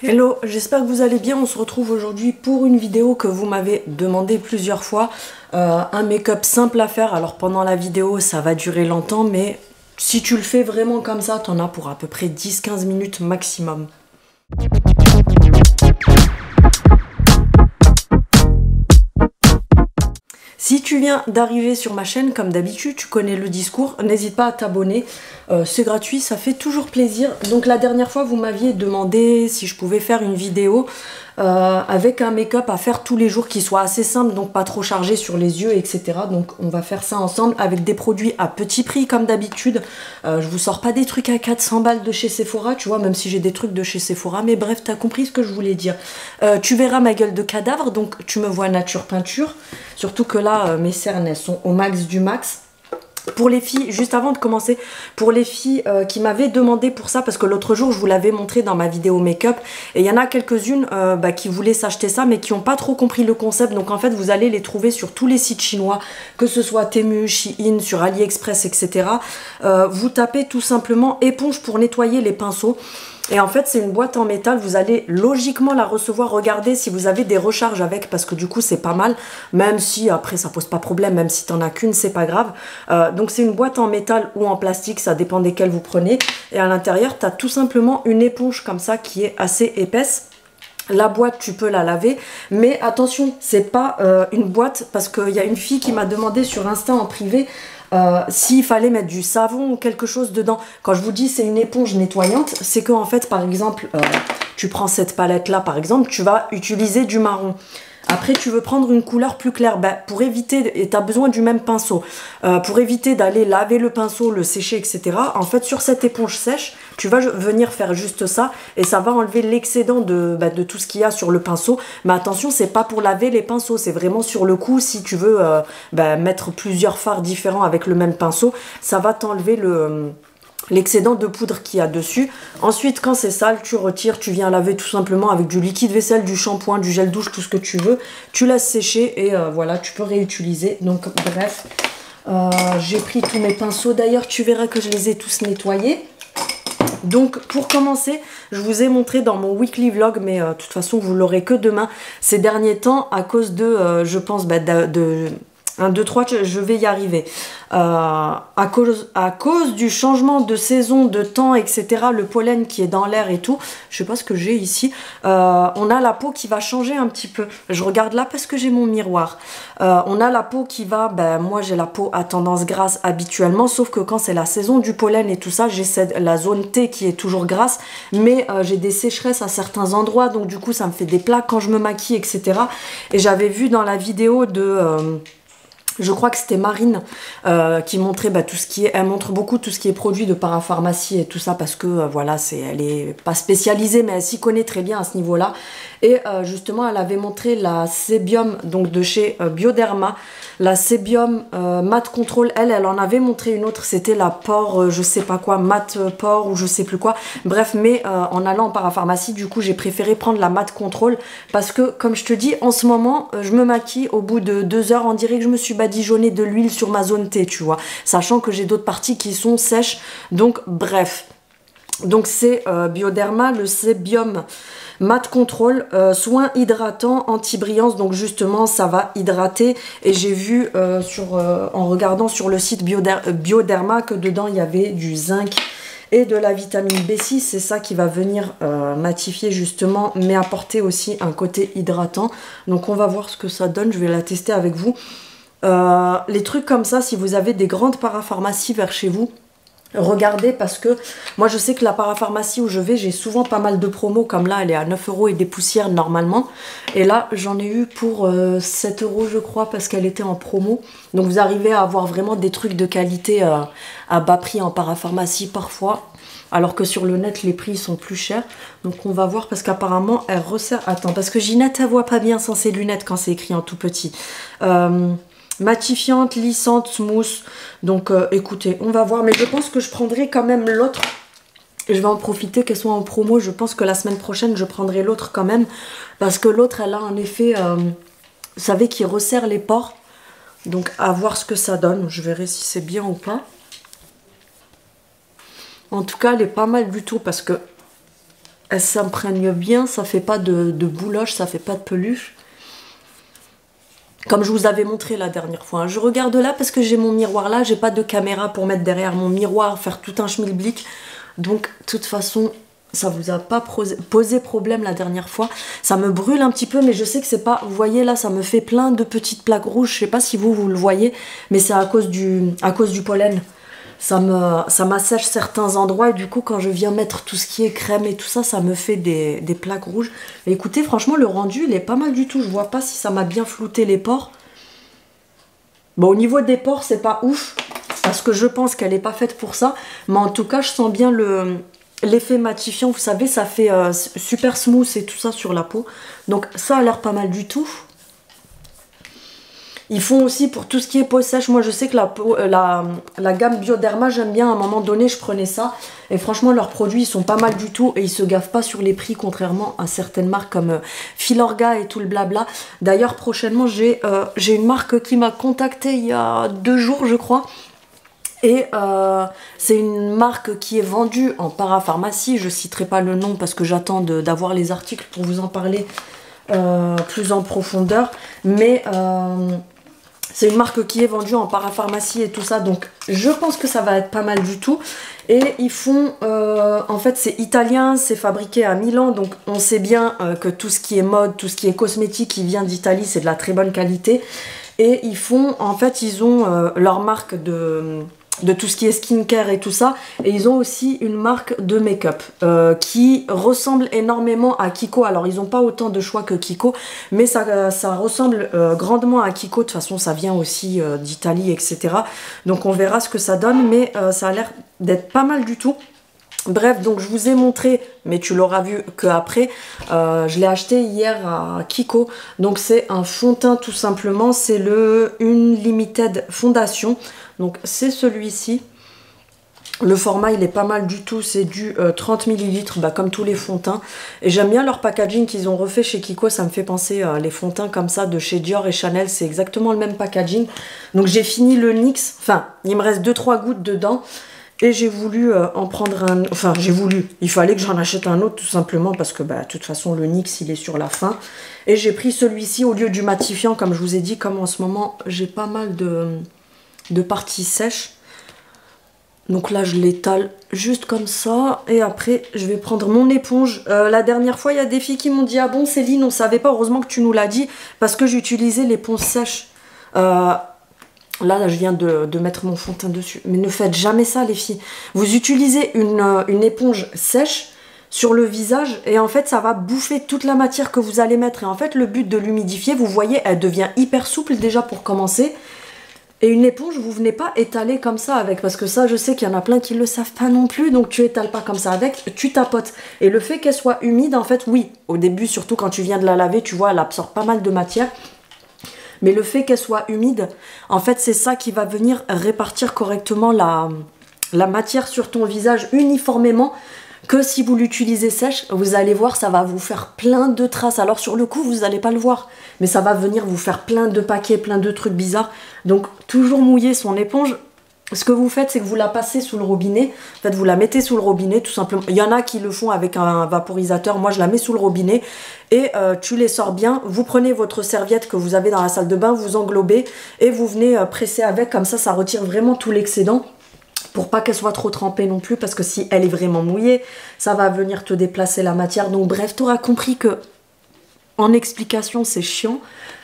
Hello, j'espère que vous allez bien. On se retrouve aujourd'hui pour une vidéo que vous m'avez demandé plusieurs fois. Un make-up simple à faire. Alors pendant la vidéo, ça va durer longtemps, mais si tu le fais vraiment comme ça, t'en as pour à peu près 10-15 minutes maximum. Si tu viens d'arriver sur ma chaîne, comme d'habitude, tu connais le discours, n'hésite pas à t'abonner, c'est gratuit, ça fait toujours plaisir. Donc la dernière fois, vous m'aviez demandé si je pouvais faire une vidéo avec un make-up à faire tous les jours qui soit assez simple, donc pas trop chargé sur les yeux, etc. Donc on va faire ça ensemble avec des produits à petit prix comme d'habitude. Je vous sors pas des trucs à 400 balles de chez Sephora, tu vois, même si j'ai des trucs de chez Sephora, mais bref, t'as compris ce que je voulais dire. Tu verras ma gueule de cadavre, donc tu me vois nature peinture, surtout que là, mes cernes, elles sont au max du max. Pour les filles, juste avant de commencer, pour les filles qui m'avaient demandé pour ça, parce que l'autre jour je vous l'avais montré dans ma vidéo make-up, et il y en a quelques-unes qui voulaient s'acheter ça mais qui n'ont pas trop compris le concept. Donc en fait vous allez les trouver sur tous les sites chinois, que ce soit Temu, Shein, sur AliExpress, etc. Vous tapez tout simplement éponge pour nettoyer les pinceaux. Et en fait c'est une boîte en métal, vous allez logiquement la recevoir. Regardez si vous avez des recharges avec, parce que du coup c'est pas mal, même si après ça pose pas problème, même si t'en as qu'une c'est pas grave. Donc c'est une boîte en métal ou en plastique, ça dépend desquelles vous prenez. Et à l'intérieur t'as tout simplement une éponge comme ça qui est assez épaisse. La boîte, tu peux la laver, mais attention, c'est pas une boîte, parce qu'il y a une fille qui m'a demandé sur Insta en privé s'il fallait mettre du savon ou quelque chose dedans. Quand je vous dis c'est une éponge nettoyante, c'est que en fait, par exemple, tu prends cette palette là, par exemple, tu vas utiliser du marron. Après, tu veux prendre une couleur plus claire, pour éviter, et tu as besoin du même pinceau, pour éviter d'aller laver le pinceau, le sécher, etc. En fait, sur cette éponge sèche, tu vas venir faire juste ça, et ça va enlever l'excédent de tout ce qu'il y a sur le pinceau. Mais attention, c'est pas pour laver les pinceaux, c'est vraiment sur le coup, si tu veux mettre plusieurs fards différents avec le même pinceau, ça va t'enlever l'excédent de poudre qu'il y a dessus. Ensuite, quand c'est sale, tu retires, tu viens laver tout simplement avec du liquide vaisselle, du shampoing, du gel douche, tout ce que tu veux. Tu laisses sécher et voilà, tu peux réutiliser. Donc bref, j'ai pris tous mes pinceaux. D'ailleurs, tu verras que je les ai tous nettoyés. Donc pour commencer, je vous ai montré dans mon weekly vlog, mais de toute façon vous l'aurez que demain, ces derniers temps, à cause de, je pense, 1, 2, 3, je vais y arriver. À cause du changement de saison, de temps, etc., le pollen qui est dans l'air et tout, je sais pas ce que j'ai ici, on a la peau qui va changer un petit peu. Je regarde là parce que j'ai mon miroir. On a la peau qui va, moi j'ai la peau à tendance grasse habituellement, sauf que quand c'est la saison du pollen et tout ça, j'ai la zone T qui est toujours grasse, mais j'ai des sécheresses à certains endroits, donc du coup ça me fait des plaques quand je me maquille, etc. Et j'avais vu dans la vidéo de... je crois que c'était Marine qui montrait tout ce qui est... Elle montre beaucoup tout ce qui est produit de parapharmacie et tout ça, parce que voilà, elle est pas spécialisée, mais elle s'y connaît très bien à ce niveau-là. Et justement, elle avait montré la Sébium, donc de chez Bioderma. La Sébium Matte Control, elle en avait montré une autre, c'était la Pore, je sais pas quoi, Matte Pore ou je sais plus quoi. Bref, mais en allant en parapharmacie, du coup, j'ai préféré prendre la Matte Control, parce que, comme je te dis, en ce moment, je me maquille, au bout de 2 heures, on dirait que je me suis badigeonné de l'huile sur ma zone T, tu vois. Sachant que j'ai d'autres parties qui sont sèches, donc bref. Donc c'est Bioderma, le Sébium Matte Control, soin hydratant, anti-brillance, donc justement ça va hydrater. Et j'ai vu en regardant sur le site Bioderma que dedans il y avait du zinc et de la vitamine B6, c'est ça qui va venir matifier justement, mais apporter aussi un côté hydratant. Donc on va voir ce que ça donne, je vais la tester avec vous. Les trucs comme ça, si vous avez des grandes parapharmacies vers chez vous, regardez, parce que moi je sais que la parapharmacie où je vais, j'ai souvent pas mal de promos, comme là elle est à 9 € et des poussières normalement, et là j'en ai eu pour 7 € je crois, parce qu'elle était en promo. Donc vous arrivez à avoir vraiment des trucs de qualité à bas prix en parapharmacie parfois, alors que sur le net les prix sont plus chers. Donc on va voir, parce qu'apparemment elle resserre... Attends, parce que Ginette elle voit pas bien sans ses lunettes quand c'est écrit en tout petit. Matifiante, lissante, smooth. Donc écoutez, on va voir, mais je pense que je prendrai quand même l'autre. Je vais en profiter qu'elle soit en promo. Je pense que la semaine prochaine je prendrai l'autre quand même, parce que l'autre elle a un effet, vous savez, qui resserre les pores. Donc à voir ce que ça donne, je verrai si c'est bien ou pas. En tout cas elle est pas mal du tout, parce que elle s'imprègne bien, ça fait pas de bouloche, ça fait pas de peluche. Comme je vous avais montré la dernière fois. Je regarde là parce que j'ai mon miroir là, j'ai pas de caméra pour mettre derrière mon miroir, faire tout un schmilblick. Donc, de toute façon, ça vous a pas posé problème la dernière fois. Ça me brûle un petit peu, mais je sais que c'est pas... Vous voyez là, ça me fait plein de petites plaques rouges. Je sais pas si vous le voyez, mais c'est à cause du pollen. Ça m'assèche certains endroits et du coup quand je viens mettre tout ce qui est crème et tout ça, ça me fait des plaques rouges. Et écoutez, franchement le rendu il est pas mal du tout. Je vois pas si ça m'a bien flouté les pores. Bon, au niveau des pores c'est pas ouf parce que je pense qu'elle est pas faite pour ça. Mais en tout cas je sens bien l'effet matifiant. Vous savez, ça fait super smooth et tout ça sur la peau. Donc ça a l'air pas mal du tout. Ils font aussi pour tout ce qui est peau sèche. Moi, je sais que la gamme Bioderma, j'aime bien. À un moment donné, je prenais ça. Et franchement, leurs produits, ils sont pas mal du tout. Et ils se gaffent pas sur les prix, contrairement à certaines marques comme Filorga et tout le blabla. D'ailleurs, prochainement, j'ai une marque qui m'a contacté il y a 2 jours, je crois. Et c'est une marque qui est vendue en parapharmacie. Je citerai pas le nom parce que j'attends d'avoir les articles pour vous en parler plus en profondeur. Mais... c'est une marque qui est vendue en parapharmacie et tout ça, donc je pense que ça va être pas mal du tout. Et ils font, en fait c'est italien, c'est fabriqué à Milan, donc on sait bien que tout ce qui est mode, tout ce qui est cosmétique qui vient d'Italie, c'est de la très bonne qualité. Et ils font, en fait ils ont leur marque de tout ce qui est skincare et tout ça, et ils ont aussi une marque de make-up qui ressemble énormément à Kiko. Alors ils n'ont pas autant de choix que Kiko, mais ça ressemble grandement à Kiko. De toute façon ça vient aussi d'Italie, etc. Donc on verra ce que ça donne, mais ça a l'air d'être pas mal du tout. Bref, donc je vous ai montré, mais tu l'auras vu que après. Je l'ai acheté hier à Kiko. Donc c'est un fond de teint tout simplement. C'est le Unlimited Fondation. Donc c'est celui-ci. Le format il est pas mal du tout. C'est du 30 ml, bah, comme tous les fonds de teint. Et j'aime bien leur packaging qu'ils ont refait chez Kiko. Ça me fait penser les fonds de teint comme ça de chez Dior et Chanel. C'est exactement le même packaging. Donc j'ai fini le NYX. Enfin, il me reste 2-3 gouttes dedans. Et j'ai voulu en prendre un... Enfin, j'ai voulu. Il fallait que j'en achète un autre tout simplement parce que, bah, de toute façon, le NYX, il est sur la fin. Et j'ai pris celui-ci au lieu du matifiant, comme je vous ai dit, comme en ce moment, j'ai pas mal de parties sèches. Donc là, je l'étale juste comme ça. Et après, je vais prendre mon éponge. La dernière fois, il y a des filles qui m'ont dit « Ah bon, Céline, on savait pas. Heureusement que tu nous l'as dit. » Parce que j'utilisais l'éponge sèche. Là, je viens de mettre mon fond de teint dessus. Mais ne faites jamais ça, les filles. Vous utilisez une éponge sèche sur le visage et en fait, ça va bouffer toute la matière que vous allez mettre. Et en fait, le but de l'humidifier, vous voyez, elle devient hyper souple déjà pour commencer. Et une éponge, vous venez pas étaler comme ça avec. Parce que ça, je sais qu'il y en a plein qui le savent pas non plus. Donc, tu étales pas comme ça avec, tu tapotes. Et le fait qu'elle soit humide, en fait, oui. Au début, surtout quand tu viens de la laver, tu vois, elle absorbe pas mal de matière. Mais le fait qu'elle soit humide, en fait, c'est ça qui va venir répartir correctement la matière sur ton visage uniformément. Que si vous l'utilisez sèche, vous allez voir, ça va vous faire plein de traces. Alors sur le coup, vous n'allez pas le voir, mais ça va venir vous faire plein de paquets, plein de trucs bizarres. Donc, toujours mouiller son éponge. Ce que vous faites, c'est que vous la passez sous le robinet. En fait, vous la mettez sous le robinet, tout simplement. Il y en a qui le font avec un vaporisateur. Moi, je la mets sous le robinet. Et tu les sors bien. Vous prenez votre serviette que vous avez dans la salle de bain, vous englobez et vous venez presser avec. Comme ça retire vraiment tout l'excédent. Pour pas qu'elle soit trop trempée non plus. Parce que si elle est vraiment mouillée, ça va venir te déplacer la matière. Donc bref, tu auras compris que en explication, c'est chiant.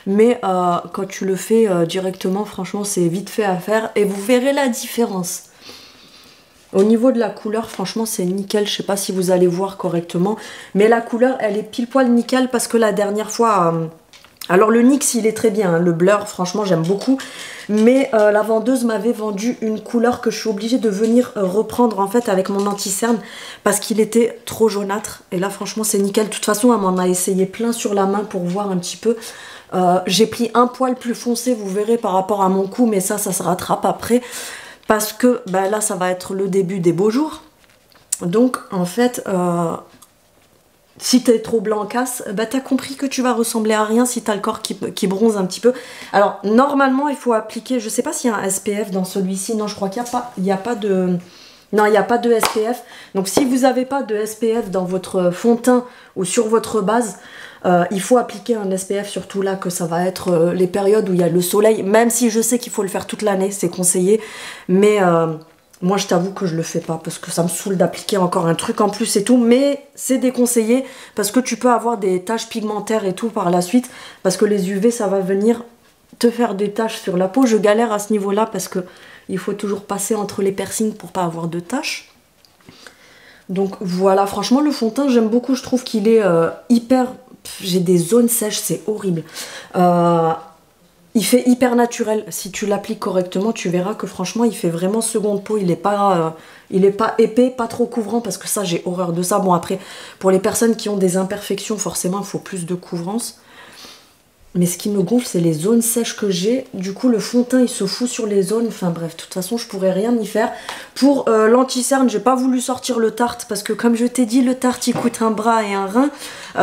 Mais quand tu le fais directement, franchement, c'est vite fait à faire. Et vous verrez la différence. Au niveau de la couleur, franchement, c'est nickel. Je sais pas si vous allez voir correctement. Mais la couleur, elle est pile poil nickel. Parce que la dernière fois... alors le NYX, il est très bien. Hein, le blur, franchement, j'aime beaucoup. Mais la vendeuse m'avait vendu une couleur que je suis obligée de venir reprendre en fait avec mon anti-cerne. Parce qu'il était trop jaunâtre. Et là, franchement, c'est nickel. De toute façon, elle m'en a essayé plein sur la main pour voir un petit peu. J'ai pris un poil plus foncé, vous verrez, par rapport à mon cou, mais ça se rattrape après. Parce que ben là, ça va être le début des beaux jours. Donc, en fait, si t'es trop blancasse, ben t'as compris que tu vas ressembler à rien si t'as le corps qui bronze un petit peu. Alors, normalement, il faut appliquer, je sais pas s'il y a un SPF dans celui-ci. Non, je crois qu'il n'y a pas Non, il n'y a pas de SPF. Donc si vous n'avez pas de SPF dans votre fond de teint ou sur votre base, il faut appliquer un SPF, surtout là que ça va être les périodes où il y a le soleil, même si je sais qu'il faut le faire toute l'année, c'est conseillé. Mais moi je t'avoue que je le fais pas parce que ça me saoule d'appliquer encore un truc en plus et tout. Mais c'est déconseillé parce que tu peux avoir des taches pigmentaires et tout par la suite. Parce que les UV ça va venir te faire des taches sur la peau. Je galère à ce niveau-là parce que il faut toujours passer entre les piercings pour pas avoir de taches. Donc voilà, franchement le fond de teint j'aime beaucoup, je trouve qu'il est hyper... J'ai des zones sèches, c'est horrible. Il fait hyper naturel. Si tu l'appliques correctement, tu verras que franchement il fait vraiment seconde peau. Il est pas épais, pas trop couvrant parce que ça j'ai horreur de ça. Bon après, pour les personnes qui ont des imperfections, forcément il faut plus de couvrance. Mais ce qui me gonfle, c'est les zones sèches que j'ai. Du coup, le fond de teint, il se fout sur les zones. Enfin bref, de toute façon, je pourrais rien y faire. Pour l'anti-cerne, j'ai pas voulu sortir le Tarte parce que comme je t'ai dit, le Tarte, il coûte un bras et un rein.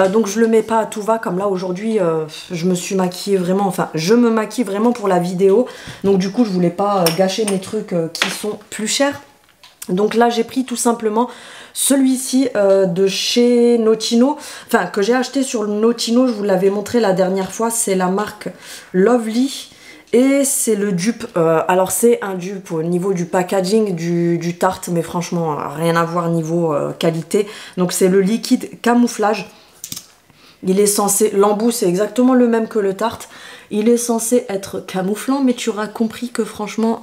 Donc je le mets pas à tout va. Comme là, aujourd'hui, je me suis maquillée vraiment... Enfin, je me maquille vraiment pour la vidéo. Donc du coup, je voulais pas gâcher mes trucs qui sont plus chers. Donc là, j'ai pris tout simplement... celui-ci de chez Notino, enfin que j'ai acheté sur le Notino, je vous l'avais montré la dernière fois, c'est la marque Lovely et c'est le dupe, alors c'est un dupe au niveau du packaging du Tarte, mais franchement rien à voir niveau qualité, donc c'est le liquide camouflage, il est censé, l'embout c'est exactement le même que le Tarte. Il est censé être camouflant, mais tu auras compris que franchement,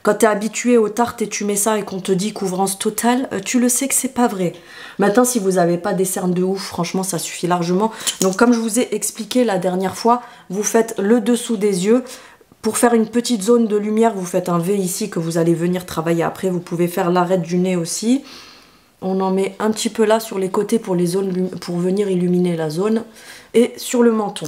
quand tu es habitué aux tartes et tu mets ça et qu'on te dit couvrance totale, tu le sais que c'est pas vrai. Maintenant, si vous n'avez pas des cernes de ouf, franchement, ça suffit largement. Donc, comme je vous ai expliqué la dernière fois, vous faites le dessous des yeux. Pour faire une petite zone de lumière, vous faites un V ici que vous allez venir travailler après. Vous pouvez faire l'arête du nez aussi. On en met un petit peu là sur les côtés pour les zones, pour venir illuminer la zone. Et sur le menton.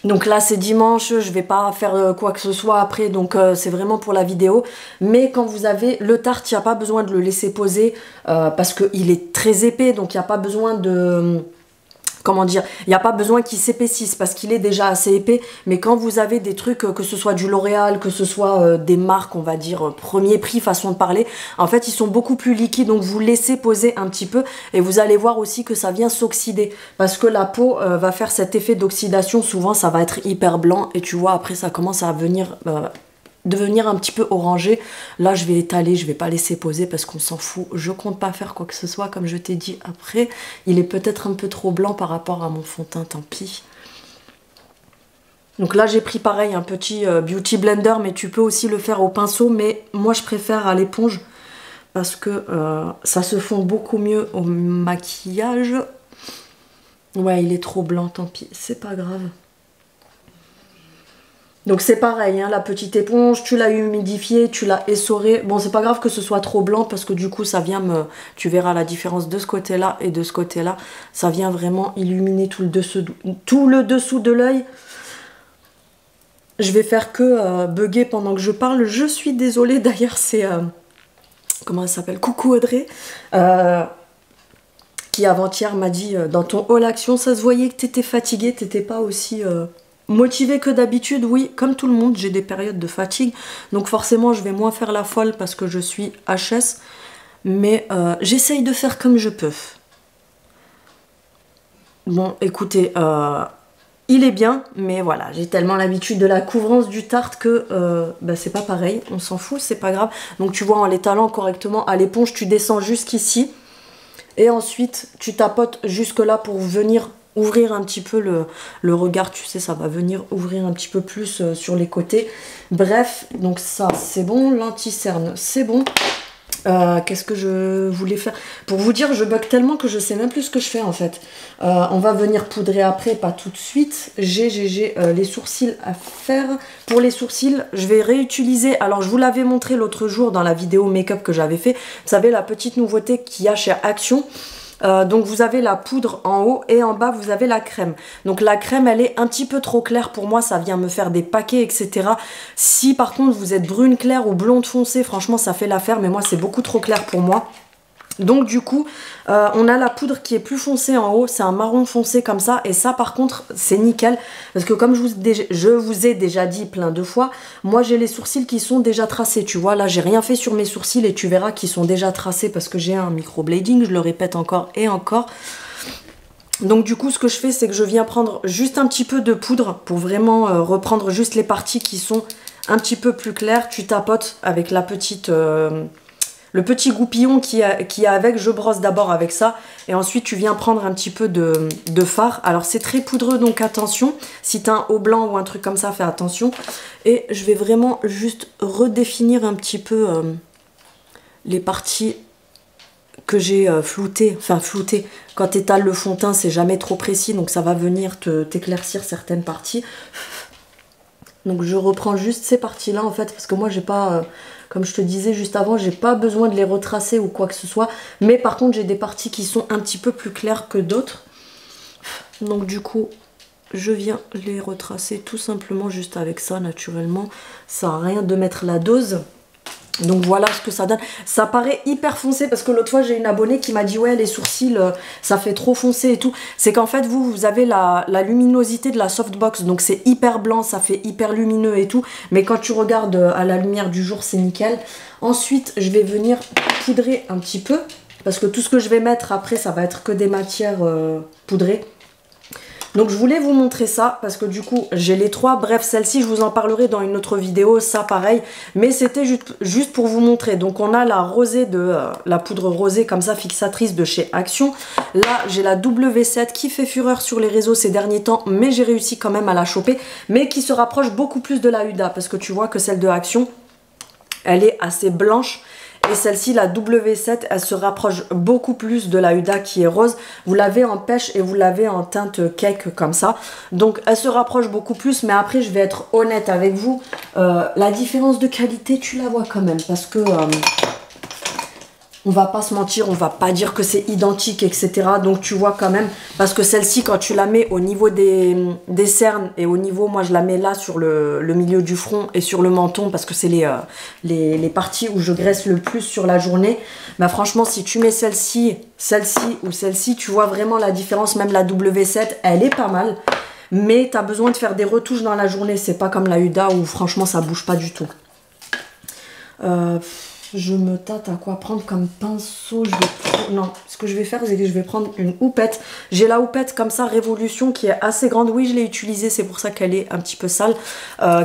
Donc là c'est dimanche, je vais pas faire quoi que ce soit après, donc c'est vraiment pour la vidéo. Mais quand vous avez le Tarte, il n'y a pas besoin de le laisser poser parce qu'il est très épais, donc il n'y a pas besoin de... Comment dire, il n'y a pas besoin qu'il s'épaississe parce qu'il est déjà assez épais. Mais quand vous avez des trucs, que ce soit du L'Oréal, que ce soit des marques, on va dire, premier prix, façon de parler, en fait, ils sont beaucoup plus liquides. Donc, vous laissez poser un petit peu et vous allez voir aussi que ça vient s'oxyder. Parce que la peau va faire cet effet d'oxydation. Souvent, ça va être hyper blanc et tu vois, après, ça commence à venir... devenir un petit peu orangé. Là je vais étaler, je vais pas laisser poser parce qu'on s'en fout, je compte pas faire quoi que ce soit comme je t'ai dit. Après il est peut-être un peu trop blanc par rapport à mon fond de teint, tant pis. Donc là j'ai pris pareil un petit beauty blender, mais tu peux aussi le faire au pinceau, mais moi je préfère à l'éponge parce que ça se fond beaucoup mieux au maquillage. Ouais, il est trop blanc, tant pis, c'est pas grave. Donc c'est pareil, hein, la petite éponge, tu l'as humidifiée, tu l'as essorée. Bon, c'est pas grave que ce soit trop blanc parce que du coup, ça vient me... Tu verras la différence de ce côté-là et de ce côté-là. Ça vient vraiment illuminer tout le dessous de l'œil. Je vais faire que bugger pendant que je parle. Je suis désolée, d'ailleurs, c'est... comment elle s'appelle? Coucou Audrey. Qui avant-hier m'a dit, dans ton haul action, ça se voyait que t'étais fatiguée, t'étais pas aussi... motivée que d'habitude, oui, comme tout le monde, j'ai des périodes de fatigue, donc forcément je vais moins faire la folle parce que je suis HS, mais j'essaye de faire comme je peux. Bon, écoutez, il est bien, mais voilà, j'ai tellement l'habitude de la couvrance du Tarte que bah, c'est pas pareil, on s'en fout, c'est pas grave. Donc tu vois, en l'étalant correctement à l'éponge, tu descends jusqu'ici, et ensuite tu tapotes jusque là pour venir ouvrir un petit peu le regard, tu sais, ça va venir ouvrir un petit peu plus sur les côtés. Bref, donc ça c'est bon, l'anti-cerne c'est bon. Qu'est-ce que je voulais faire? Pour vous dire, je bug tellement que je sais même plus ce que je fais en fait. On va venir poudrer après, pas tout de suite. J'ai les sourcils à faire. Pour les sourcils, je vais réutiliser, alors je vous l'avais montré l'autre jour dans la vidéo make-up que j'avais fait. Vous savez, la petite nouveauté qu'il y a chez Action. Donc vous avez la poudre en haut et en bas vous avez la crème. Donc la crème elle est un petit peu trop claire pour moi, ça vient me faire des paquets etc. Si par contre vous êtes brune claire ou blonde foncée, franchement ça fait l'affaire, mais moi c'est beaucoup trop clair pour moi. Donc du coup, on a la poudre qui est plus foncée en haut, c'est un marron foncé comme ça, et ça par contre c'est nickel, parce que comme je vous ai déjà dit plein de fois, moi j'ai les sourcils qui sont déjà tracés, tu vois, là j'ai rien fait sur mes sourcils et tu verras qu'ils sont déjà tracés parce que j'ai un microblading, je le répète encore et encore. Donc du coup ce que je fais c'est que je viens prendre juste un petit peu de poudre pour vraiment reprendre juste les parties qui sont un petit peu plus claires, tu tapotes avec la petite... le petit goupillon qui est avec, je brosse d'abord avec ça. Et ensuite, tu viens prendre un petit peu de fard. Alors, c'est très poudreux, donc attention. Si tu as un haut blanc ou un truc comme ça, fais attention. Et je vais vraiment juste redéfinir un petit peu les parties que j'ai floutées. Enfin, floutées. Quand tu étales le fond de teint, c'est jamais trop précis. Donc, ça va venir t'éclaircir certaines parties. Donc, je reprends juste ces parties-là, en fait. Parce que moi, j'ai pas... comme je te disais juste avant, j'ai pas besoin de les retracer ou quoi que ce soit. Mais par contre, j'ai des parties qui sont un petit peu plus claires que d'autres. Donc du coup, je viens les retracer tout simplement juste avec ça, naturellement. Ça sert à rien de mettre la dose. Donc voilà ce que ça donne. Ça paraît hyper foncé parce que l'autre fois j'ai une abonnée qui m'a dit ouais les sourcils ça fait trop foncé et tout. C'est qu'en fait vous avez la luminosité de la softbox, donc c'est hyper blanc, ça fait hyper lumineux et tout. Mais quand tu regardes à la lumière du jour c'est nickel. Ensuite je vais venir poudrer un petit peu parce que tout ce que je vais mettre après ça va être que des matières poudrées. Donc je voulais vous montrer ça parce que du coup j'ai les trois, bref celle-ci je vous en parlerai dans une autre vidéo, ça pareil, mais c'était juste pour vous montrer. Donc on a la rosée la poudre rosée comme ça fixatrice de chez Action. Là j'ai la W7 qui fait fureur sur les réseaux ces derniers temps, mais j'ai réussi quand même à la choper, mais qui se rapproche beaucoup plus de la Huda parce que tu vois que celle de Action elle est assez blanche. Et celle-ci, la W7, elle se rapproche beaucoup plus de la Huda qui est rose. Vous l'avez en pêche et vous l'avez en teinte cake comme ça. Donc elle se rapproche beaucoup plus. Mais après, je vais être honnête avec vous. La différence de qualité, tu la vois quand même. Parce que... on va pas se mentir, on va pas dire que c'est identique, etc. Donc tu vois quand même, parce que celle-ci, quand tu la mets au niveau des cernes et au niveau, moi je la mets là sur le milieu du front et sur le menton, parce que c'est les parties où je graisse le plus sur la journée. Bah franchement, si tu mets celle-ci ou celle-ci, tu vois vraiment la différence. Même la W7, elle est pas mal. Mais tu as besoin de faire des retouches dans la journée. C'est pas comme la Huda où franchement ça bouge pas du tout. Je me tâte à quoi prendre comme pinceau. Non, ce que je vais faire, c'est que je vais prendre une houppette. J'ai la houppette comme ça, Révolution, qui est assez grande. Oui, je l'ai utilisée, c'est pour ça qu'elle est un petit peu sale.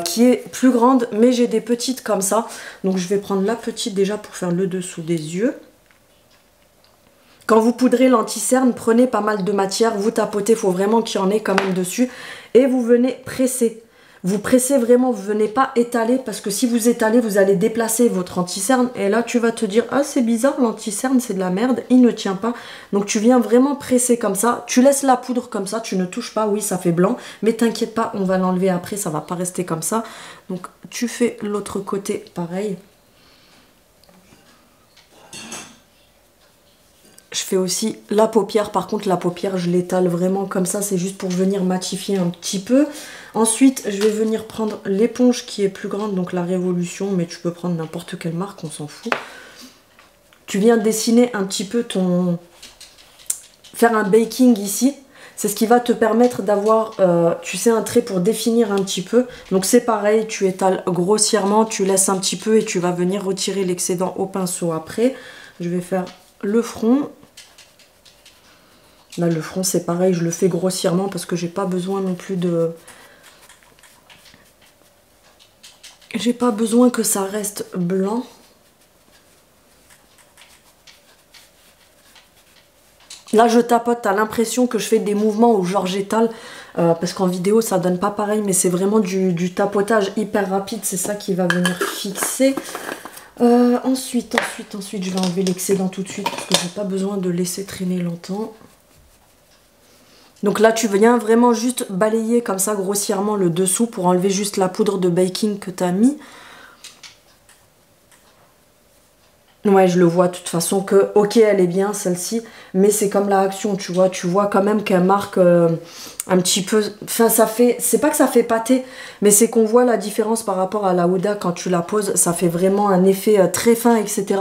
Qui est plus grande, mais j'ai des petites comme ça. Donc je vais prendre la petite déjà pour faire le dessous des yeux. Quand vous poudrez l'anti-cerne, prenez pas mal de matière. Vous tapotez, il faut vraiment qu'il y en ait quand même dessus. Et vous venez presser. Vous pressez vraiment, vous venez pas étaler parce que si vous étalez, vous allez déplacer votre anti-cerne et là tu vas te dire ah c'est bizarre, l'anti-cerne c'est de la merde, il ne tient pas. Donc tu viens vraiment presser comme ça, tu laisses la poudre comme ça, tu ne touches pas, oui ça fait blanc, mais t'inquiète pas, on va l'enlever après, ça va pas rester comme ça. Donc tu fais l'autre côté pareil. Je fais aussi la paupière, par contre la paupière je l'étale vraiment comme ça, c'est juste pour venir matifier un petit peu. Ensuite je vais venir prendre l'éponge qui est plus grande, donc la Révolution, mais tu peux prendre n'importe quelle marque, on s'en fout. Tu viens dessiner un petit peu faire un baking ici, c'est ce qui va te permettre d'avoir, tu sais, un trait pour définir un petit peu. Donc c'est pareil, tu étales grossièrement, tu laisses un petit peu et tu vas venir retirer l'excédent au pinceau après. Je vais faire le front. Là, le front, c'est pareil, je le fais grossièrement parce que j'ai pas besoin non plus de... J'ai pas besoin que ça reste blanc. Là, je tapote, t'as l'impression que je fais des mouvements où genre j'étale. Parce qu'en vidéo, ça donne pas pareil, mais c'est vraiment du tapotage hyper rapide. C'est ça qui va venir fixer. Ensuite, je vais enlever l'excédent tout de suite parce que j'ai pas besoin de laisser traîner longtemps. Donc là, tu viens vraiment juste balayer comme ça grossièrement le dessous pour enlever juste la poudre de baking que tu as mis. Ouais, je le vois de toute façon que, ok, elle est bien celle-ci, mais c'est comme la Action, tu vois quand même qu'elle marque un petit peu, enfin ça fait, c'est pas que ça fait pâté, mais c'est qu'on voit la différence par rapport à la Huda quand tu la poses, ça fait vraiment un effet très fin, etc.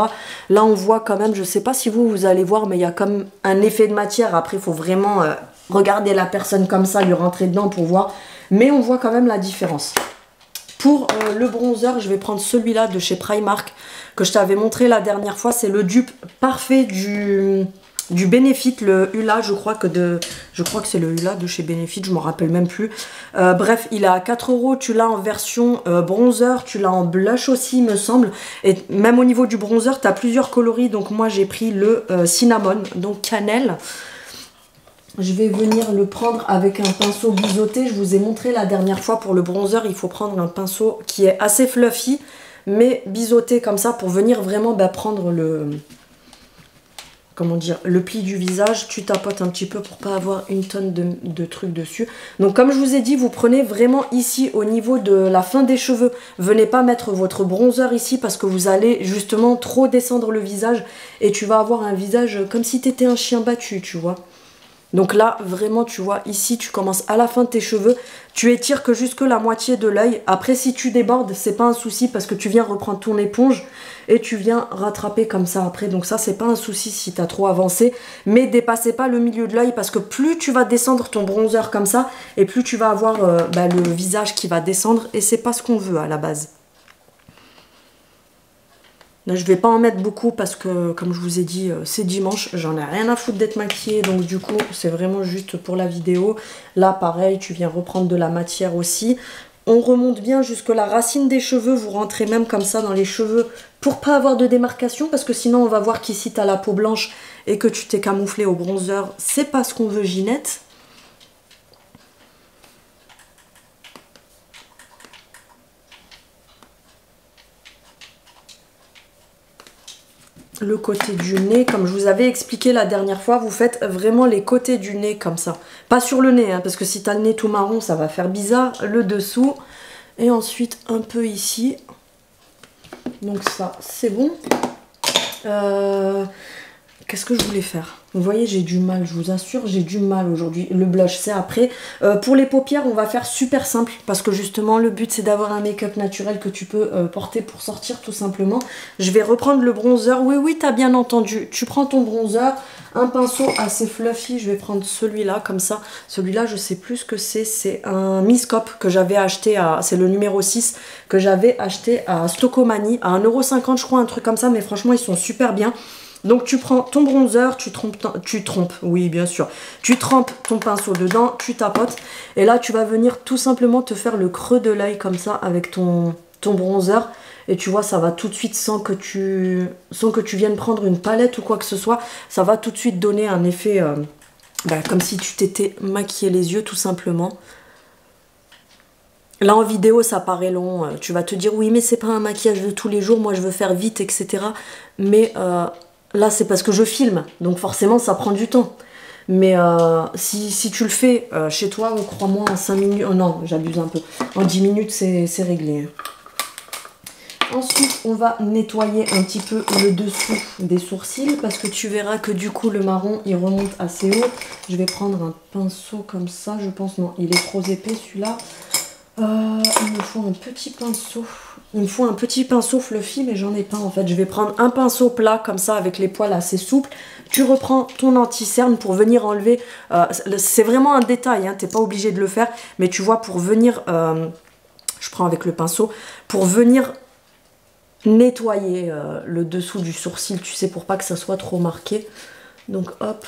Là on voit quand même, je sais pas si vous allez voir, mais il y a comme un effet de matière, après il faut vraiment regarder la personne comme ça, lui rentrer dedans pour voir, mais on voit quand même la différence. Pour le bronzer, je vais prendre celui-là de chez Primark que je t'avais montré la dernière fois. C'est le dupe parfait du Benefit, le Hula. Je crois que c'est le Hula de chez Benefit, je m'en rappelle même plus. Bref, il est à 4 €. Tu l'as en version bronzer, tu l'as en blush aussi, il me semble. Et même au niveau du bronzer, tu as plusieurs coloris. Donc moi, j'ai pris le cinnamon, donc cannelle. Je vais venir le prendre avec un pinceau biseauté. Je vous ai montré la dernière fois pour le bronzer, il faut prendre un pinceau qui est assez fluffy, mais biseauté comme ça pour venir vraiment prendre le... Comment dire, le pli du visage. Tu tapotes un petit peu pour pas avoir une tonne de trucs dessus. Donc comme je vous ai dit, vous prenez vraiment ici au niveau de la fin des cheveux. Venez pas mettre votre bronzer ici parce que vous allez justement trop descendre le visage et tu vas avoir un visage comme si tu étais un chien battu, tu vois. Donc là, vraiment, tu vois, ici, tu commences à la fin de tes cheveux. Tu étires que jusque la moitié de l'œil. Après, si tu débordes, c'est pas un souci parce que tu viens reprendre ton éponge et tu viens rattraper comme ça après. Donc ça, c'est pas un souci si tu as trop avancé. Mais dépassez pas le milieu de l'œil parce que plus tu vas descendre ton bronzer comme ça et plus tu vas avoir le visage qui va descendre. Et c'est pas ce qu'on veut à la base. Là, je vais pas en mettre beaucoup parce que, comme je vous ai dit, c'est dimanche. J'en ai rien à foutre d'être maquillée. Donc, du coup, c'est vraiment juste pour la vidéo. Là, pareil, tu viens reprendre de la matière aussi. On remonte bien jusque la racine des cheveux. Vous rentrez même comme ça dans les cheveux pour pas avoir de démarcation. Parce que sinon, on va voir qu'ici, tu as la peau blanche et que tu t'es camouflé au bronzer. C'est pas ce qu'on veut, Ginette. Le côté du nez, comme je vous avais expliqué la dernière fois, vous faites vraiment les côtés du nez comme ça. Pas sur le nez, hein, parce que si tu as le nez tout marron, ça va faire bizarre. Le dessous. Et ensuite, un peu ici. Donc ça, c'est bon. Qu'est-ce que je voulais faire? Vous voyez, j'ai du mal, je vous assure, j'ai du mal aujourd'hui. Le blush, c'est après. Pour les paupières, on va faire super simple. Parce que justement, le but, c'est d'avoir un make-up naturel que tu peux porter pour sortir, tout simplement. Je vais reprendre le bronzer. Oui, oui, t'as bien entendu. Tu prends ton bronzer, un pinceau assez fluffy. Je vais prendre celui-là, comme ça. Celui-là, je sais plus ce que c'est. C'est un Miss Cop que j'avais acheté à... C'est le numéro 6 que j'avais acheté à Stockomanie. À 1,50 €, je crois, un truc comme ça. Mais franchement, ils sont super bien. Donc tu prends ton bronzer, tu trompes, oui bien sûr, tu trempes ton pinceau dedans, tu tapotes, et là tu vas venir tout simplement te faire le creux de l'œil comme ça avec ton bronzer, et tu vois ça va tout de suite sans que tu viennes prendre une palette ou quoi que ce soit, ça va tout de suite donner un effet comme si tu t'étais maquillé les yeux tout simplement. Là en vidéo ça paraît long, tu vas te dire oui mais c'est pas un maquillage de tous les jours, moi je veux faire vite etc. Mais là c'est parce que je filme, donc forcément ça prend du temps. Mais si tu le fais chez toi, crois-moi en 5 minutes, oh non j'abuse un peu, en 10 minutes c'est réglé. Ensuite on va nettoyer un petit peu le dessous des sourcils parce que tu verras que du coup le marron il remonte assez haut. Je vais prendre un pinceau comme ça, je pense, non il est trop épais celui-là. Il me faut un petit pinceau. Il me faut un petit pinceau fluffy, mais j'en ai pas en fait. Je vais prendre un pinceau plat comme ça avec les poils assez souples. Tu reprends ton anti-cerne pour venir enlever. C'est vraiment un détail, hein, t'es pas obligé de le faire. Mais tu vois, pour venir. Je prends avec le pinceau. Pour venir nettoyer le dessous du sourcil, tu sais, pour pas que ça soit trop marqué. Donc hop.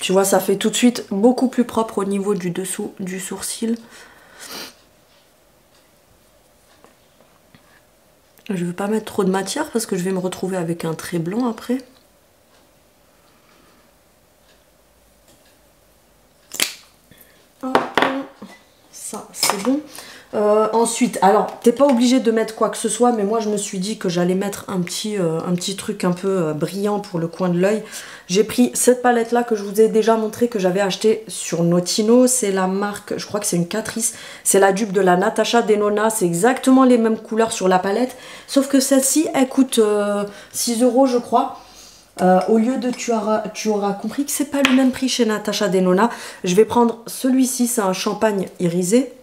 Tu vois, ça fait tout de suite beaucoup plus propre au niveau du dessous du sourcil. Je ne veux pas mettre trop de matière parce que je vais me retrouver avec un trait blanc après. Hop. ça c'est bon. Ensuite, alors t'es pas obligé de mettre quoi que ce soit, mais moi je me suis dit que j'allais mettre un petit truc un peu brillant pour le coin de l'œil. J'ai pris cette palette là que je vous ai déjà montré, que j'avais acheté sur Notino. C'est la marque, je crois que c'est une Catrice, c'est la dupe de la Natasha Denona. C'est exactement les mêmes couleurs sur la palette, sauf que celle-ci elle coûte 6 € je crois. Au lieu de tu auras compris que c'est pas le même prix chez Natasha Denona. Je vais prendre celui-ci, c'est un champagne irisé.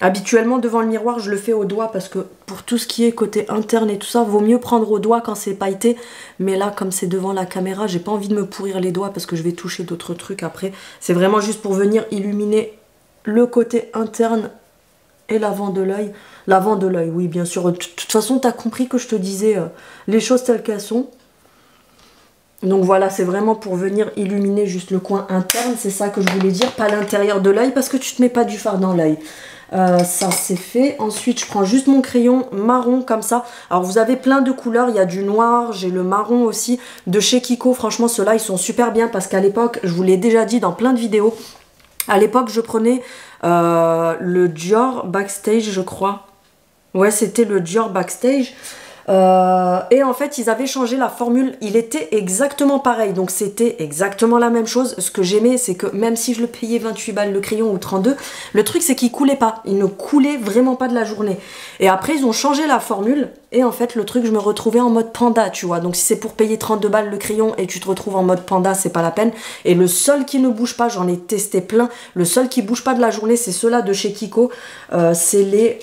Habituellement devant le miroir je le fais au doigt parce que pour tout ce qui est côté interne et tout ça, vaut mieux prendre au doigt quand c'est pailleté. Mais là comme c'est devant la caméra, j'ai pas envie de me pourrir les doigts parce que je vais toucher d'autres trucs après. C'est vraiment juste pour venir illuminer le côté interne et l'avant de l'œil. L'avant de l'œil, oui bien sûr. De toute façon tu as compris que je te disais les choses telles qu'elles sont. Donc voilà, c'est vraiment pour venir illuminer juste le coin interne, c'est ça que je voulais dire, pas l'intérieur de l'œil parce que tu te mets pas du fard dans l'œil. Ça c'est fait. Ensuite je prends juste mon crayon marron comme ça. Alors vous avez plein de couleurs, il y a du noir, j'ai le marron aussi de chez Kiko. Franchement ceux-là ils sont super bien parce qu'à l'époque, je vous l'ai déjà dit dans plein de vidéos, à l'époque je prenais le Dior Backstage je crois. Ouais c'était le Dior Backstage. Et en fait ils avaient changé la formule, il était exactement pareil, donc c'était exactement la même chose. Ce que j'aimais c'est que même si je le payais 28 balles le crayon ou 32, le truc c'est qu'il coulait pas, il ne coulait vraiment pas de la journée. Et après ils ont changé la formule et en fait le truc je me retrouvais en mode panda, tu vois. Donc si c'est pour payer 32 balles le crayon et tu te retrouves en mode panda, c'est pas la peine. Et le seul qui ne bouge pas, j'en ai testé plein, le seul qui bouge pas de la journée c'est ceux-là de chez Kiko. C'est les...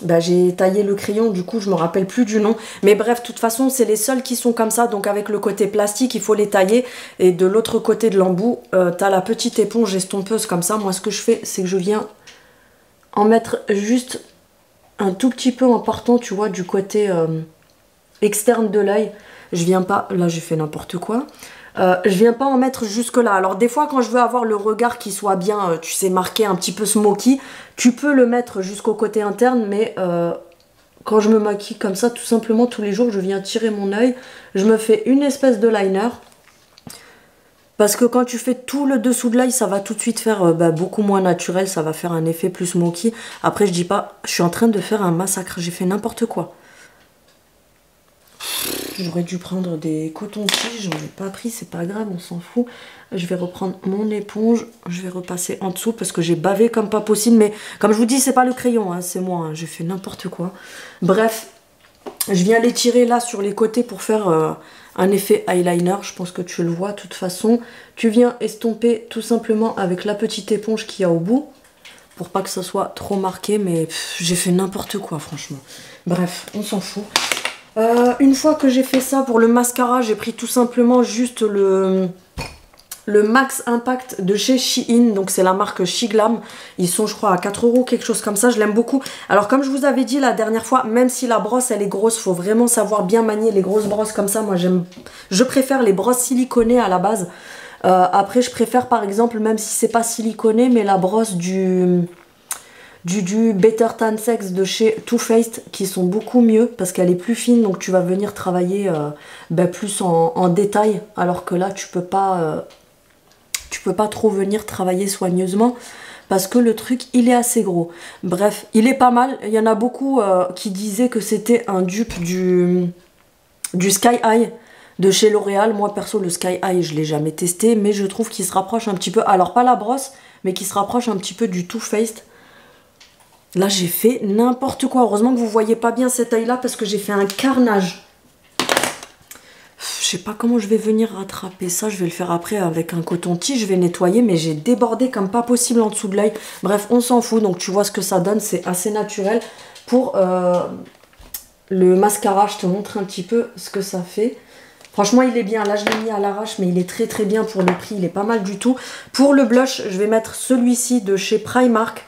Bah, j'ai taillé le crayon, du coup je me rappelle plus du nom. Mais bref, de toute façon, c'est les seuls qui sont comme ça. Donc avec le côté plastique, il faut les tailler. Et de l'autre côté de l'embout, t'as la petite éponge estompeuse comme ça. Moi, ce que je fais, c'est que je viens en mettre juste un tout petit peu en partant, tu vois, du côté externe de l'œil. Je viens pas... Là, j'ai fait n'importe quoi. Je viens pas en mettre jusque là. Alors des fois quand je veux avoir le regard qui soit bien, tu sais, marqué un petit peu smoky, tu peux le mettre jusqu'au côté interne. Mais quand je me maquille comme ça, tout simplement tous les jours, je viens tirer mon œil, je me fais une espèce de liner. Parce que quand tu fais tout le dessous de l'œil, ça va tout de suite faire beaucoup moins naturel, ça va faire un effet plus smoky. Après je dis pas, je suis en train de faire un massacre, j'ai fait n'importe quoi. J'aurais dû prendre des cotons-tiges, j'en ai pas pris, c'est pas grave, on s'en fout. Je vais reprendre mon éponge, je vais repasser en dessous parce que j'ai bavé comme pas possible. Mais comme je vous dis, c'est pas le crayon, hein, c'est moi, hein, j'ai fait n'importe quoi. Bref, je viens l'étirer là sur les côtés pour faire un effet eyeliner. Je pense que tu le vois de toute façon. Tu viens estomper tout simplement avec la petite éponge qu'il y a au bout. Pour pas que ça soit trop marqué, mais j'ai fait n'importe quoi franchement. Bref, on s'en fout. Une fois que j'ai fait ça, pour le mascara, j'ai pris tout simplement juste le Max Impact de chez Shein. Donc c'est la marque Shiglam. Ils sont je crois à 4 €, quelque chose comme ça. Je l'aime beaucoup. Alors comme je vous avais dit la dernière fois, même si la brosse elle est grosse, faut vraiment savoir bien manier les grosses brosses comme ça. Moi je préfère les brosses siliconées à la base. Après je préfère par exemple, même si c'est pas siliconé, mais la brosse du Better Tan Sex de chez Too Faced, qui sont beaucoup mieux parce qu'elle est plus fine, donc tu vas venir travailler plus en détail, alors que là tu peux pas trop venir travailler soigneusement parce que le truc il est assez gros. Bref, il est pas mal. Il y en a beaucoup qui disaient que c'était un dupe du Sky High de chez L'Oréal. Moi perso le Sky High je l'ai jamais testé, mais je trouve qu'il se rapproche un petit peu, alors pas la brosse, mais qui se rapproche un petit peu du Too Faced. Là j'ai fait n'importe quoi. Heureusement que vous voyez pas bien cet œil là parce que j'ai fait un carnage. Je sais pas comment je vais venir rattraper ça. Je vais le faire après avec un coton-tige. Je vais nettoyer, mais j'ai débordé comme pas possible en dessous de l'œil. Bref, on s'en fout. Donc tu vois ce que ça donne. C'est assez naturel. Pour le mascara, je te montre un petit peu ce que ça fait. Franchement, il est bien. Là, je l'ai mis à l'arrache, mais il est très très bien pour le prix. Il est pas mal du tout. Pour le blush, je vais mettre celui-ci de chez Primark.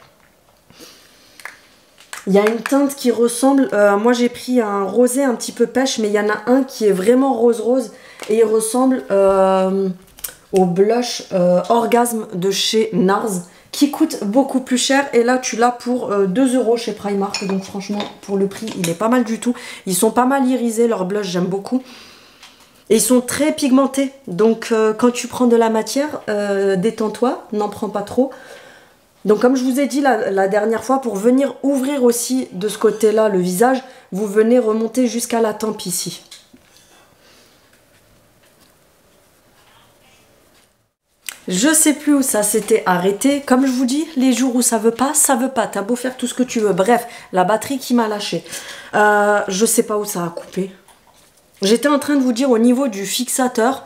Il y a une teinte qui ressemble, moi j'ai pris un rosé un petit peu pêche, mais il y en a un qui est vraiment rose et il ressemble au blush Orgasme de chez NARS qui coûte beaucoup plus cher, et là tu l'as pour 2 € chez Primark. Donc franchement pour le prix il est pas mal du tout. Ils sont pas mal irisés leurs blushs, j'aime beaucoup. Et ils sont très pigmentés, donc quand tu prends de la matière, détends-toi, n'en prends pas trop. Donc comme je vous ai dit la dernière fois, pour venir ouvrir aussi de ce côté-là le visage, vous venez remonter jusqu'à la tempe ici. Je sais plus où ça s'était arrêté. Comme je vous dis, les jours où ça veut pas, ça veut pas. T'as beau faire tout ce que tu veux. Bref, la batterie qui m'a lâché. Je sais pas où ça a coupé. J'étais en train de vous dire au niveau du fixateur.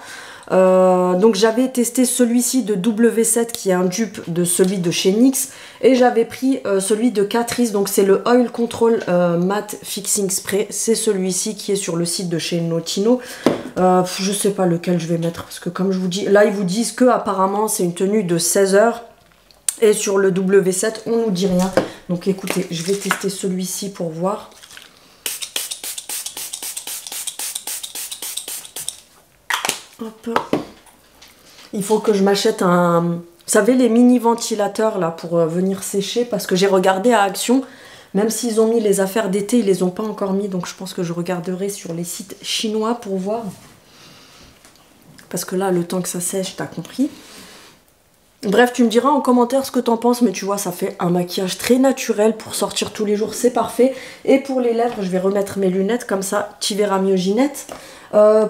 Donc j'avais testé celui-ci de W7 qui est un dupe de celui de chez NYX. Et j'avais pris celui de Catrice. Donc c'est le Oil Control Matte Fixing Spray. C'est celui-ci qui est sur le site de chez Notino. Je sais pas lequel je vais mettre parce que comme je vous dis, là ils vous disent que apparemment c'est une tenue de 16 heures et sur le W7 on nous dit rien. Donc écoutez, je vais tester celui-ci pour voir. Hop. Il faut que je m'achète un... Vous savez les mini ventilateurs là pour venir sécher parce que j'ai regardé à Action. Même s'ils ont mis les affaires d'été, ils les ont pas encore mis. Donc je pense que je regarderai sur les sites chinois pour voir. Parce que là, le temps que ça sèche, t'as compris. Bref, tu me diras en commentaire ce que t'en penses. Mais tu vois, ça fait un maquillage très naturel pour sortir tous les jours. C'est parfait. Et pour les lèvres, je vais remettre mes lunettes. Comme ça, tu verras mieux Ginette.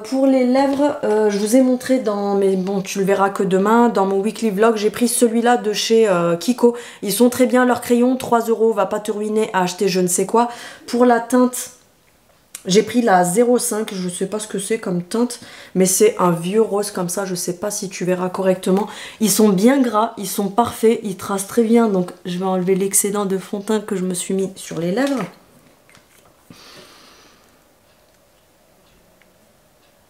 Pour les lèvres, je vous ai montré dans... Mais bon, tu le verras que demain. Dans mon weekly vlog, j'ai pris celui-là de chez Kiko. Ils sont très bien, leurs crayons. 3 €, va pas te ruiner à acheter je ne sais quoi. Pour la teinte... J'ai pris la 05, je sais pas ce que c'est comme teinte, mais c'est un vieux rose comme ça, je sais pas si tu verras correctement. Ils sont bien gras, ils sont parfaits, ils tracent très bien, donc je vais enlever l'excédent de fond de teint que je me suis mis sur les lèvres.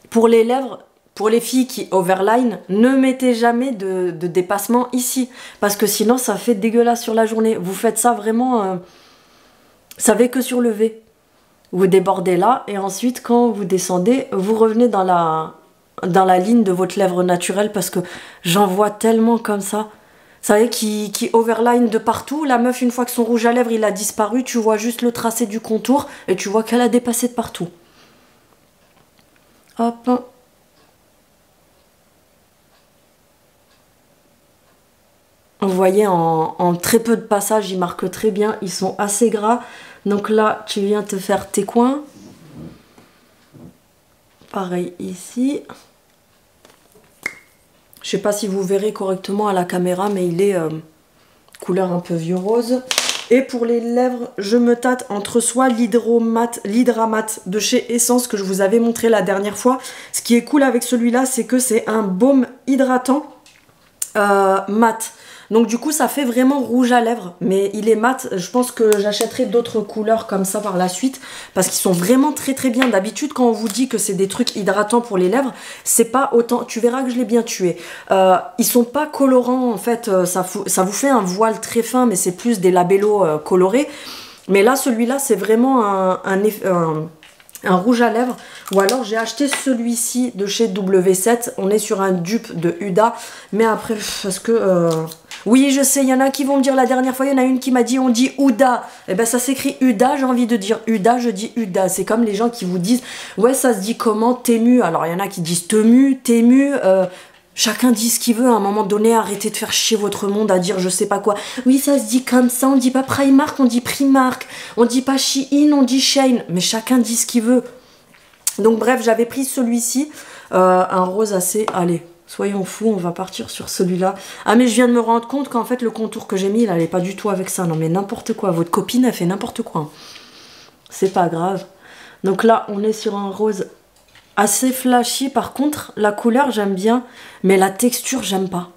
Pour les lèvres, pour les filles qui overline, ne mettez jamais de dépassement ici, parce que sinon ça fait dégueulasse sur la journée. Vous faites ça vraiment, ça fait que sur le V. Vous débordez là et ensuite quand vous descendez, vous revenez dans la ligne de votre lèvre naturelle parce que j'en vois tellement comme ça. Vous savez, qui overline de partout. La meuf, une fois que son rouge à lèvres il a disparu, tu vois juste le tracé du contour et tu vois qu'elle a dépassé de partout. Hop. Vous voyez, en très peu de passages, ils marquent très bien. Ils sont assez gras. Donc là, tu viens te faire tes coins. Pareil ici. Je sais pas si vous verrez correctement à la caméra, mais il est couleur un peu vieux rose. Et pour les lèvres, je me tâte entre soit l'Hydramat de chez Essence que je vous avais montré la dernière fois. Ce qui est cool avec celui-là, c'est que c'est un baume hydratant mat. Donc du coup ça fait vraiment rouge à lèvres, mais il est mat. Je pense que j'achèterai d'autres couleurs comme ça par la suite parce qu'ils sont vraiment très très bien. D'habitude quand on vous dit que c'est des trucs hydratants pour les lèvres, c'est pas autant, tu verras que je l'ai bien tué. Ils sont pas colorants en fait, ça vous fait un voile très fin mais c'est plus des labellos colorés. Mais là celui-là c'est vraiment un rouge à lèvres. Ou alors j'ai acheté celui-ci de chez W7. On est sur un dupe de Huda. Mais après, parce que... Oui, je sais, il y en a qui vont me dire la dernière fois, il y en a une qui m'a dit on dit Huda. Eh ben ça s'écrit Huda, j'ai envie de dire Huda, je dis Huda. C'est comme les gens qui vous disent ouais, ça se dit comment Temu. Alors il y en a qui disent Temu, Temu. Chacun dit ce qu'il veut. À un moment donné, arrêtez de faire chier votre monde à dire je sais pas quoi. Oui, ça se dit comme ça. On dit pas Primark, on dit Primark. On dit pas Shein, on dit Shein. Mais chacun dit ce qu'il veut. Donc bref, j'avais pris celui-ci. Un rose assez... Allez, soyons fous, on va partir sur celui-là. Ah mais je viens de me rendre compte qu'en fait le contour que j'ai mis, il allait pas du tout avec ça. Non mais n'importe quoi. Votre copine, elle fait n'importe quoi. C'est pas grave. Donc là, on est sur un rose... assez flashy. Par contre, la couleur, j'aime bien. Mais la texture, j'aime pas.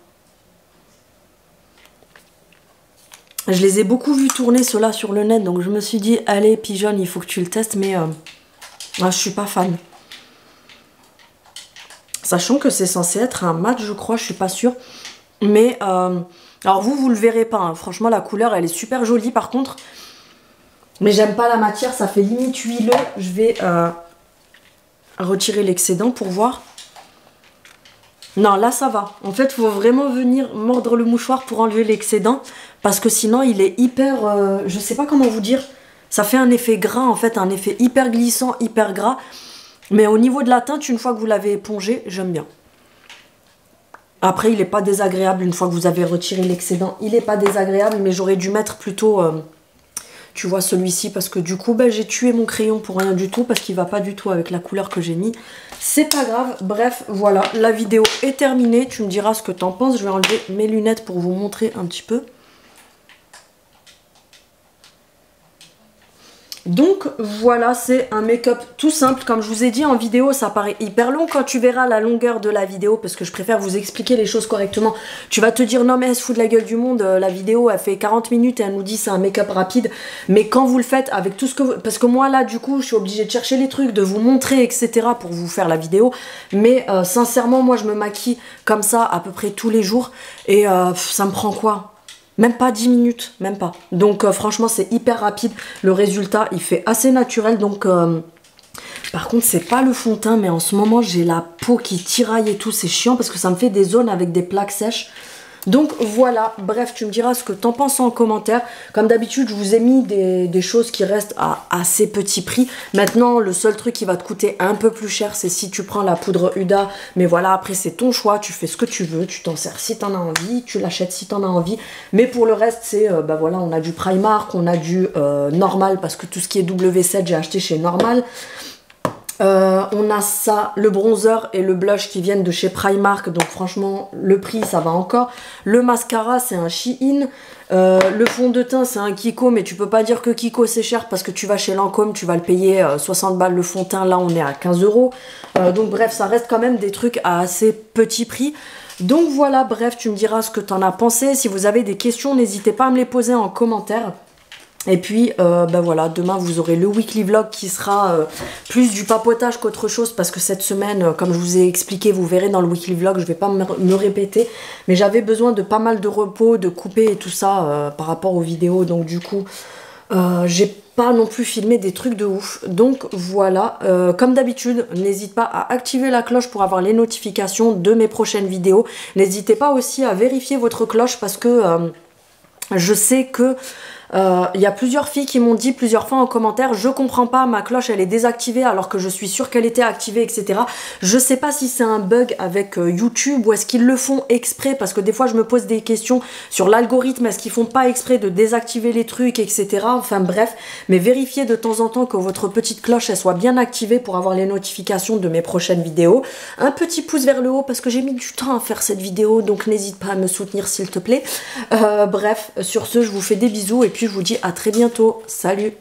Je les ai beaucoup vus tourner ceux-là sur le net. Donc je me suis dit, allez, pigeonne, il faut que tu le testes. Mais je suis pas fan. Sachant que c'est censé être un mat, je crois. Je suis pas sûre. Mais, alors vous le verrez pas. Hein. Franchement, la couleur, elle est super jolie par contre. Mais j'aime pas la matière. Ça fait limite huileux. Je vais... retirer l'excédent pour voir. Non, là ça va. En fait, il faut vraiment venir mordre le mouchoir pour enlever l'excédent. Parce que sinon, il est hyper... je sais pas comment vous dire. Ça fait un effet gras, en fait. Un effet hyper glissant, hyper gras. Mais au niveau de la teinte, une fois que vous l'avez épongé, j'aime bien. Après, il n'est pas désagréable une fois que vous avez retiré l'excédent. Il n'est pas désagréable, mais j'aurais dû mettre plutôt, tu vois, celui-ci. Parce que du coup, ben, j'ai tué mon crayon pour rien du tout. Parce qu'il ne va pas du tout avec la couleur que j'ai mis. C'est pas grave. Bref, voilà. La vidéo est terminée. Tu me diras ce que tu en penses. Je vais enlever mes lunettes pour vous montrer un petit peu. Donc voilà, c'est un make-up tout simple. Comme je vous ai dit en vidéo, ça paraît hyper long. Quand tu verras la longueur de la vidéo, parce que je préfère vous expliquer les choses correctement, tu vas te dire non mais elle se fout de la gueule du monde, la vidéo elle fait 40 minutes et elle nous dit c'est un make-up rapide. Mais quand vous le faites avec tout ce que vous... Parce que moi là du coup je suis obligée de chercher les trucs, de vous montrer etc. pour vous faire la vidéo. Mais sincèrement moi je me maquille comme ça à peu près tous les jours. Et ça me prend quoi ? Même pas 10 minutes, même pas. Donc franchement c'est hyper rapide. Le résultat il fait assez naturel. Donc par contre c'est pas le fond de teint. Mais en ce moment j'ai la peau qui tiraille et tout. C'est chiant parce que ça me fait des zones avec des plaques sèches. Donc voilà, bref, tu me diras ce que t'en penses en commentaire. Comme d'habitude, je vous ai mis des choses qui restent à assez petit prix. Maintenant, le seul truc qui va te coûter un peu plus cher, c'est si tu prends la poudre Huda. Mais voilà, après, c'est ton choix. Tu fais ce que tu veux. Tu t'en sers si t'en as envie. Tu l'achètes si t'en as envie. Mais pour le reste, c'est, bah voilà, on a du Primark, on a du Normal. Parce que tout ce qui est W7, j'ai acheté chez Normal. On a ça, le bronzer et le blush qui viennent de chez Primark. Donc franchement, le prix, ça va encore. Le mascara, c'est un Shein. Le fond de teint, c'est un Kiko. Mais tu peux pas dire que Kiko, c'est cher. Parce que tu vas chez Lancôme, tu vas le payer 60 balles le fond de teint. Là, on est à 15 €. Donc bref, ça reste quand même des trucs à assez petit prix. Donc voilà, bref, tu me diras ce que tu en as pensé. Si vous avez des questions, n'hésitez pas à me les poser en commentaire. Et puis, ben voilà, demain vous aurez le weekly vlog qui sera plus du papotage qu'autre chose. Parce que cette semaine, comme je vous ai expliqué, vous verrez dans le weekly vlog, je vais pas me répéter. Mais j'avais besoin de pas mal de repos, de couper et tout ça par rapport aux vidéos. Donc du coup, j'ai pas non plus filmé des trucs de ouf. Donc voilà, comme d'habitude, n'hésite pas à activer la cloche pour avoir les notifications de mes prochaines vidéos. N'hésitez pas aussi à vérifier votre cloche parce que je sais que... y a plusieurs filles qui m'ont dit plusieurs fois en commentaire, je comprends pas, ma cloche elle est désactivée alors que je suis sûre qu'elle était activée, etc. Je sais pas si c'est un bug avec YouTube ou est-ce qu'ils le font exprès, parce que des fois je me pose des questions sur l'algorithme, est-ce qu'ils font pas exprès de désactiver les trucs, etc. Enfin bref, mais vérifiez de temps en temps que votre petite cloche elle soit bien activée pour avoir les notifications de mes prochaines vidéos. Un petit pouce vers le haut parce que j'ai mis du temps à faire cette vidéo, donc n'hésite pas à me soutenir s'il te plaît. Bref, sur ce je vous fais des bisous et puis je vous dis à très bientôt. Salut!